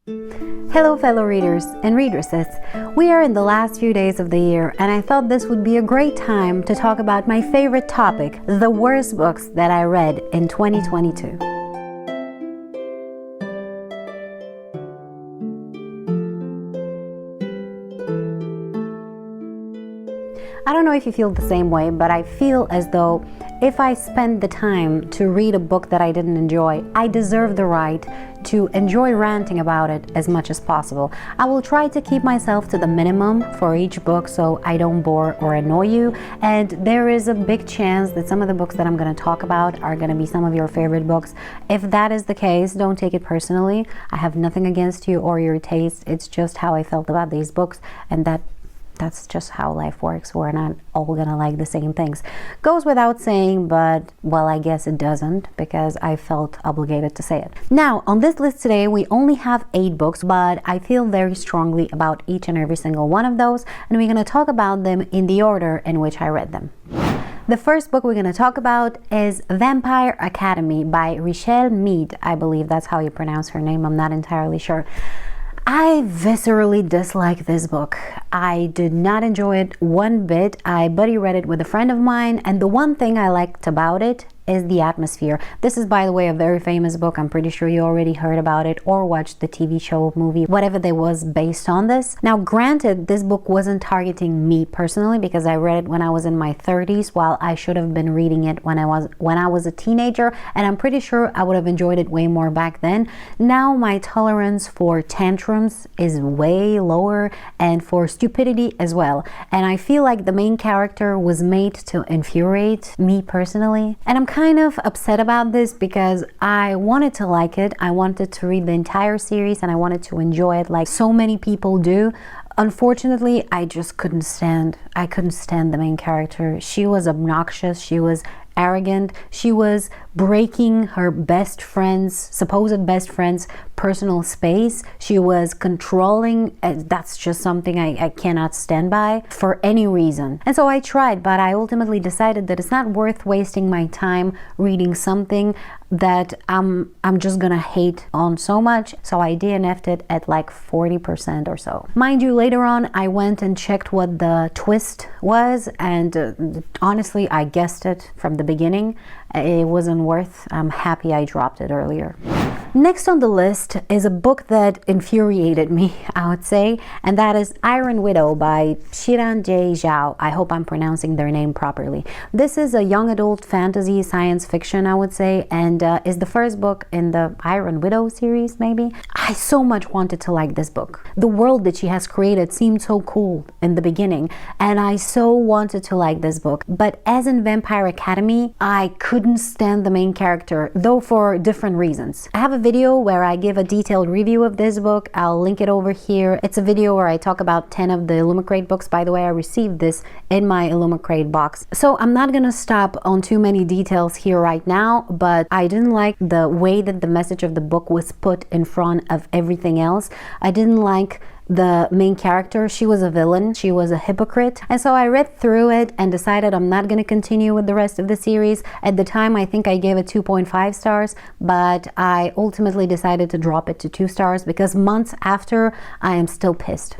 Hello fellow readers and readresses. We are in the last few days of the year and I thought this would be a great time to talk about my favorite topic, the worst books that I read in 2022. I don't know if you feel the same way, but I feel as though if I spend the time to read a book that I didn't enjoy, I deserve the right to enjoy ranting about it as much as possible. I will try to keep myself to the minimum for each book so I don't bore or annoy you, and there is a big chance that some of the books that I'm going to talk about are going to be some of your favorite books. If that is the case, don't take it personally. I have nothing against you or your taste. It's just how I felt about these books, and that's just how life works. We're not all gonna like the same things. Goes without saying, but well, I guess it doesn't because I felt obligated to say it. Now, on this list today, we only have 8 books, but I feel very strongly about each and every single one of those, and we're gonna talk about them in the order in which I read them. The first book we're going to talk about is Vampire Academy by Richelle Mead. I believe that's how you pronounce her name. I'm not entirely sure. I viscerally dislike this book. I did not enjoy it one bit. I buddy read it with a friend of mine, and the one thing I liked about it is the atmosphere. This is, by the way, a very famous book. I'm pretty sure you already heard about it or watched the TV show, movie, whatever there was based on this. Now, granted, this book wasn't targeting me personally because I read it when I was in my 30s, while I should have been reading it when I was a teenager, and I'm pretty sure I would have enjoyed it way more back then. Now, my tolerance for tantrums is way lower, and for stupidity as well. And I feel like the main character was made to infuriate me personally, and I'm kind of upset about this because I wanted to like it. I wanted to read the entire series and I wanted to enjoy it like so many people do. Unfortunately, I just couldn't stand the main character. She was obnoxious, she was arrogant, she was breaking her supposed best friend's personal space. She was controlling. That's just something I cannot stand by for any reason. And so I tried, but I ultimately decided that it's not worth wasting my time reading something that I'm just gonna hate on so much. So I DNF'd it at like 40% or so. Mind you, later on I went and checked what the twist was, and honestly I guessed it from the beginning. It wasn't worth. I'm happy I dropped it earlier. Next on the list is a book that infuriated me, I would say, and that is Iron Widow by Shiran J. Zhao. I hope I'm pronouncing their name properly. This is a young adult fantasy science fiction, I would say, and is the first book in the Iron Widow series, maybe. I so much wanted to like this book. The world that she has created seemed so cool in the beginning, and I so wanted to like this book. But as in Vampire Academy, I couldn't stand the main character, though for different reasons. I have a video where I give a detailed review of this book. I'll link it over here. It's a video where I talk about 10 of the Illumicrate books. By the way, I received this in my Illumicrate box. So I'm not gonna stop on too many details here right now, but I didn't like the way that the message of the book was put in front of everything else. I didn't like the main character. She was a villain, she was a hypocrite, and so I read through it and decided I'm not going to continue with the rest of the series. At the time I think I gave it 2.5 stars, but I ultimately decided to drop it to 2 stars because months after I am still pissed.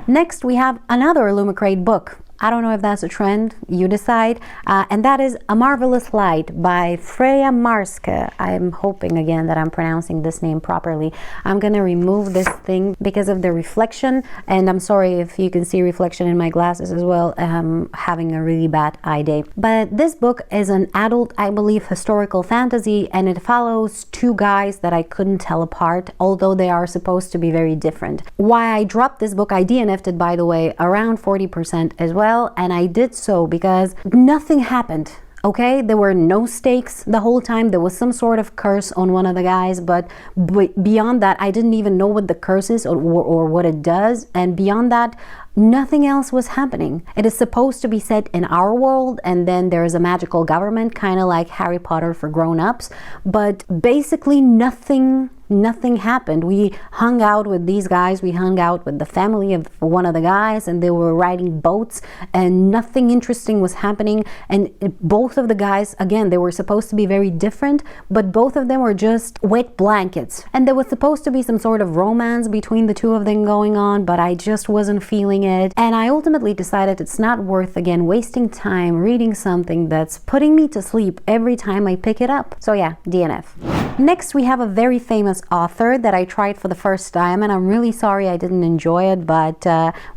Next we have another Illumicrate book. I don't know if that's a trend, you decide, and that is A Marvelous Light by Freya Marske. I'm hoping again that I'm pronouncing this name properly. I'm gonna remove this thing because of the reflection, and I'm sorry if you can see reflection in my glasses as well. I'm having a really bad eye day. But this book is an adult, I believe, historical fantasy, and it follows 2 guys that I couldn't tell apart, although they are supposed to be very different. Why I dropped this book, I DNF'd it, by the way, around 40% as well. And I did so because nothing happened. Okay, there were no stakes the whole time. There was some sort of curse on one of the guys, but beyond that, I didn't even know what the curse is or what it does. And beyond that, nothing else was happening. It is supposed to be set in our world, and then there is a magical government, kind of like Harry Potter for grown-ups, but basically nothing nothing happened. We hung out with these guys, we hung out with the family of one of the guys, and they were riding boats, and nothing interesting was happening. And both of the guys, again, they were supposed to be very different, but both of them were just wet blankets. And there was supposed to be some sort of romance between the two of them going on, but I just wasn't feeling it. And I ultimately decided it's not worth, again, wasting time reading something that's putting me to sleep every time I pick it up. So yeah, DNF. Next, we have a very famous author that I tried for the first time, and I'm really sorry I didn't enjoy it, but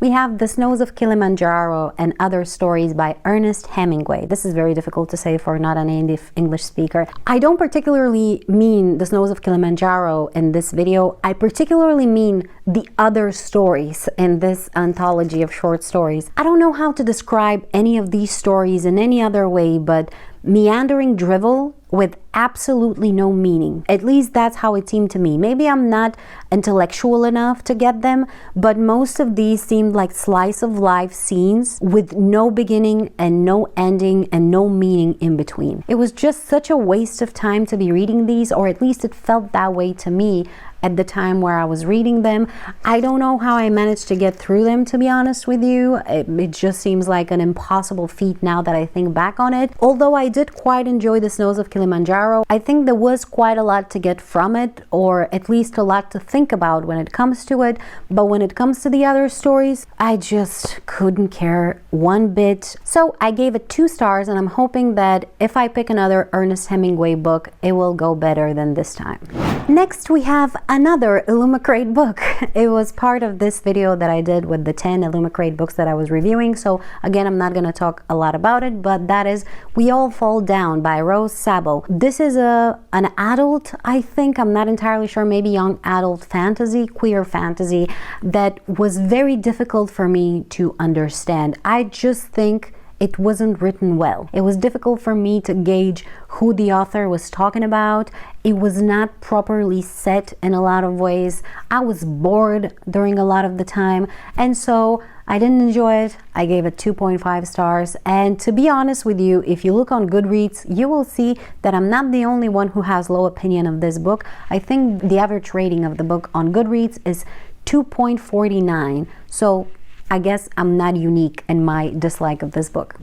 we have The Snows of Kilimanjaro and Other Stories by Ernest Hemingway. This is very difficult to say for not an native English speaker. I don't particularly mean The Snows of Kilimanjaro in this video. I particularly mean the other stories in this anthology of short stories. I don't know how to describe any of these stories in any other way but meandering drivel with absolutely no meaning. At least that's how it seemed to me. Maybe I'm not intellectual enough to get them, but most of these seemed like slice of life scenes with no beginning and no ending and no meaning in between. It was just such a waste of time to be reading these, or at least it felt that way to me at the time where I was reading them. I don't know how I managed to get through them, to be honest with you. It just seems like an impossible feat now that I think back on it. Although I did quite enjoy The Snows of Kilimanjaro, I think there was quite a lot to get from it, or at least a lot to think about when it comes to it. But when it comes to the other stories, I just couldn't care one bit. So I gave it 2 stars, and I'm hoping that if I pick another Ernest Hemingway book, it will go better than this time. Next, we have another Illumicrate book. It was part of this video that I did with the 10 Illumicrate books that I was reviewing. So again, I'm not going to talk a lot about it, but that is We All Fall Down by Rose Sabo. This is an adult, I think, I'm not entirely sure, maybe young adult fantasy, queer fantasy, that was very difficult for me to understand. I just think it wasn't written well. It was difficult for me to gauge who the author was talking about. It was not properly set in a lot of ways. I was bored during a lot of the time, and so I didn't enjoy it. I gave it 2.5 stars. And to be honest with you, if you look on Goodreads, you will see that I'm not the only one who has low opinion of this book. I think the average rating of the book on Goodreads is 2.49. So I guess I'm not unique in my dislike of this book.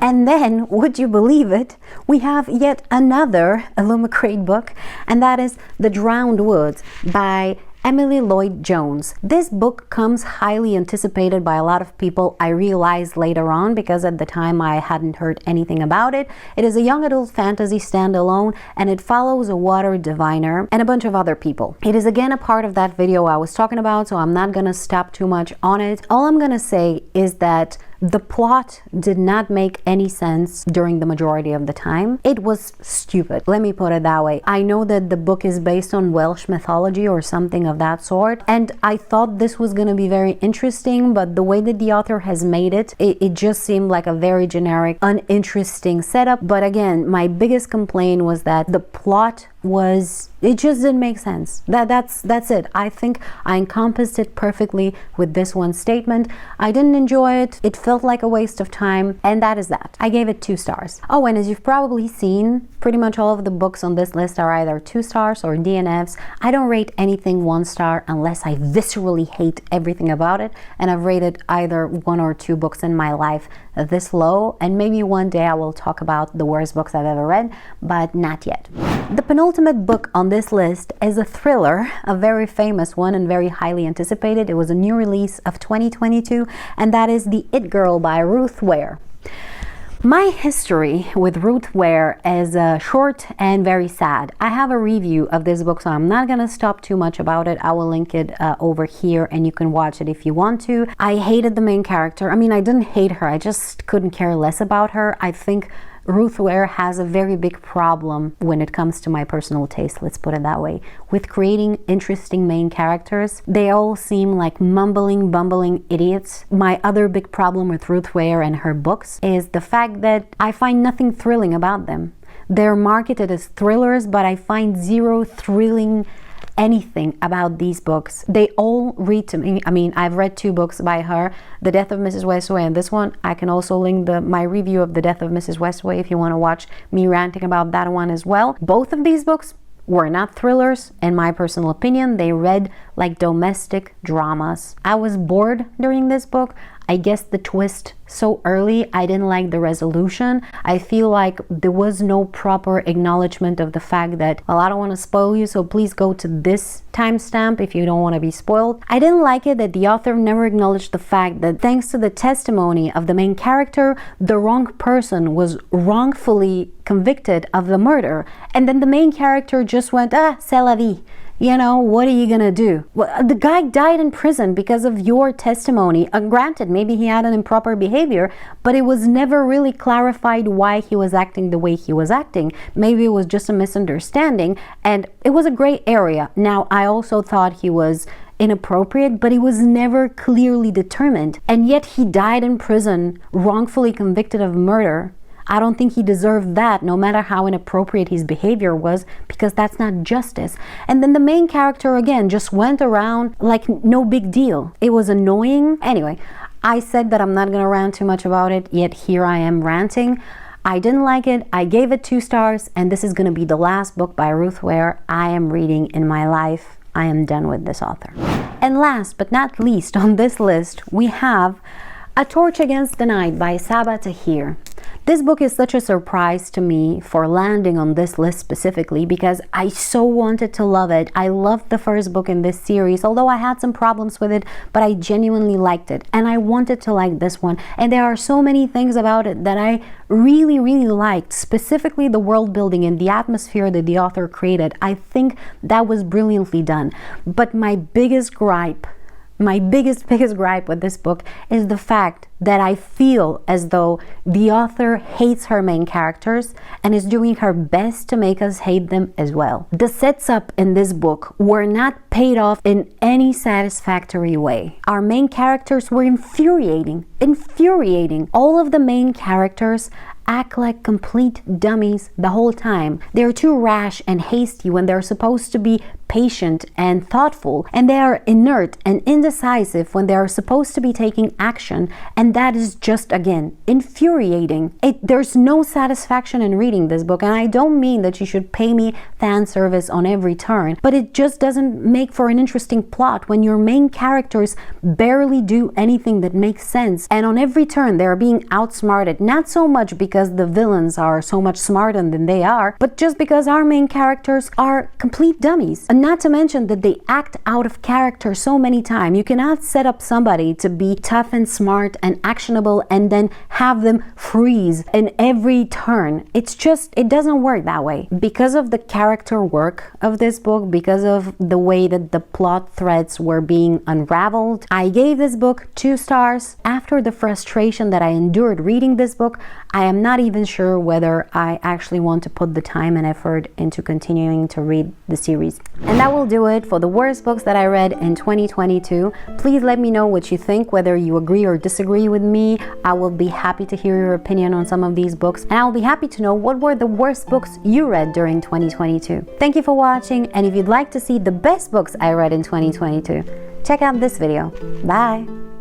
And then, would you believe it, we have yet another Illumicrate book, and that is The Drowned Woods by Emily Lloyd Jones. This book comes highly anticipated by a lot of people. I realized later on, because at the time I hadn't heard anything about it. It is a young adult fantasy standalone, and it follows a water diviner and a bunch of other people. It is again a part of that video I was talking about, so I'm not gonna stop too much on it. All I'm gonna say is that the plot did not make any sense during the majority of the time. It was stupid. Let me put it that way. I know that the book is based on Welsh mythology or something of that sort, and I thought this was going to be very interesting, but the way that the author has made it, it just seemed like a very generic, uninteresting setup. But again, my biggest complaint was that the plot it just didn't make sense. That's it. I think I encompassed it perfectly with this one statement. I didn't enjoy it. It felt like a waste of time, and that is that. I gave it 2 stars. Oh, and as you've probably seen, pretty much all of the books on this list are either 2 stars or DNFs. I don't rate anything 1 star unless I viscerally hate everything about it, and I've rated either 1 or 2 books in my life this low, and maybe one day I will talk about the worst books I've ever read, but not yet. The penultimate book on this list is a thriller, a very famous one and very highly anticipated. It was a new release of 2022, and that is The It Girl by Ruth Ware. My history with Ruth Ware is short and very sad. I have a review of this book, so I'm not going to stop too much about it. I will link it over here, and you can watch it if you want to. I hated the main character. I mean, I didn't hate her. I just couldn't care less about her. I think Ruth Ware has a very big problem when it comes to my personal taste, let's put it that way, with creating interesting main characters. They all seem like mumbling, bumbling idiots. My other big problem with Ruth Ware and her books is the fact that I find nothing thrilling about them. They're marketed as thrillers, but I find zero thrilling anything about these books. They all read to me. I mean, I've read 2 books by her, The Death of Mrs. Westaway and this one. I can also link my review of The Death of Mrs. Westaway if you want to watch me ranting about that one as well. Both of these books, were not thrillers, in my personal opinion. They read like domestic dramas. I was bored during this book. I guessed the twist so early. I didn't like the resolution. I feel like there was no proper acknowledgement of the fact that, well, I don't want to spoil you, so please go to this timestamp if you don't want to be spoiled. I didn't like it that the author never acknowledged the fact that thanks to the testimony of the main character, the wrong person was wrongfully convicted of the murder. And then the main character just went, c'est la vie. You know, what are you gonna do? Well, the guy died in prison because of your testimony. Granted, maybe he had an improper behavior, but it was never really clarified why he was acting the way he was acting. Maybe it was just a misunderstanding, and it was a gray area. Now, I also thought he was inappropriate, but it was never clearly determined. And yet he died in prison, wrongfully convicted of murder. I don't think he deserved that, no matter how inappropriate his behavior was, because that's not justice. And then the main character, again, just went around like no big deal. It was annoying. Anyway, I said that I'm not going to rant too much about it, yet here I am ranting. I didn't like it. I gave it 2 stars, and this is going to be the last book by Ruth Ware I am reading in my life. I am done with this author. And last but not least on this list, we have A Torch Against the Night by Saba Tahir. This book is such a surprise to me for landing on this list specifically because I so wanted to love it. I loved the first book in this series, although I had some problems with it, but I genuinely liked it. And I wanted to like this one. And there are so many things about it that I really, really liked, specifically the world building and the atmosphere that the author created. I think that was brilliantly done. But my biggest gripe with this book is the fact that I feel as though the author hates her main characters and is doing her best to make us hate them as well. The sets up in this book were not paid off in any satisfactory way. Our main characters were infuriating. All of the main characters act like complete dummies the whole time. They're too rash and hasty when they're supposed to be patient and thoughtful, and they are inert and indecisive when they are supposed to be taking action, and that is just, again, infuriating. There's no satisfaction in reading this book, and I don't mean that you should pay me fan service on every turn, but it just doesn't make for an interesting plot when your main characters barely do anything that makes sense, and on every turn they're being outsmarted, not so much because the villains are so much smarter than they are, but just because our main characters are complete dummies. And not to mention that they act out of character so many times. You cannot set up somebody to be tough and smart and actionable and then have them freeze in every turn. It doesn't work that way. Because of the character work of this book, because of the way that the plot threads were being unraveled, I gave this book 2 stars. After the frustration that I endured reading this book, I am not even sure whether I actually want to put the time and effort into continuing to read the series. And that will do it for the worst books that I read in 2022. Please let me know what you think, whether you agree or disagree with me. I will be happy to hear your opinion on some of these books, and I'll be happy to know what were the worst books you read during 2022. Thank you for watching, and if you'd like to see the best books I read in 2022, check out this video. Bye!